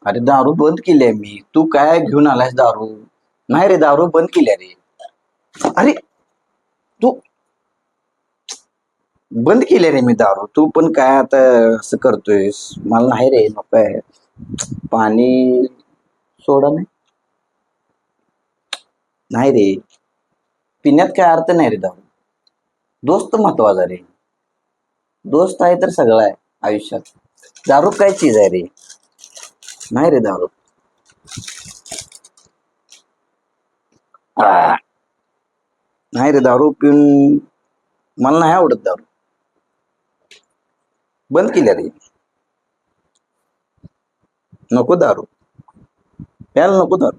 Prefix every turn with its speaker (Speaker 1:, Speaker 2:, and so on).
Speaker 1: अरे दारू बंद केली आहे मी. तू काय घेऊन आलायस दारू? नाही रे, दारू बंद केली आहे रे. अरे तू बंद केली रे मी दारू. तू पण काय आता असं करतोयस? मला नाही रे, नको आहे. पाणी सोडा नाही. नाही रे, पिण्यात काय अर्थ नाही रे दारू. दोस्त महत्वाचा रे. दोस्त आहे तर सगळं आहे आयुष्यात. दारू काय चीज आहे रे? नाही रे दारू. आ, नाही रे, दारू पिऊन मला नाही आवडत दारू. बंद केली रे. नको दारू. प्यायला नको दारू.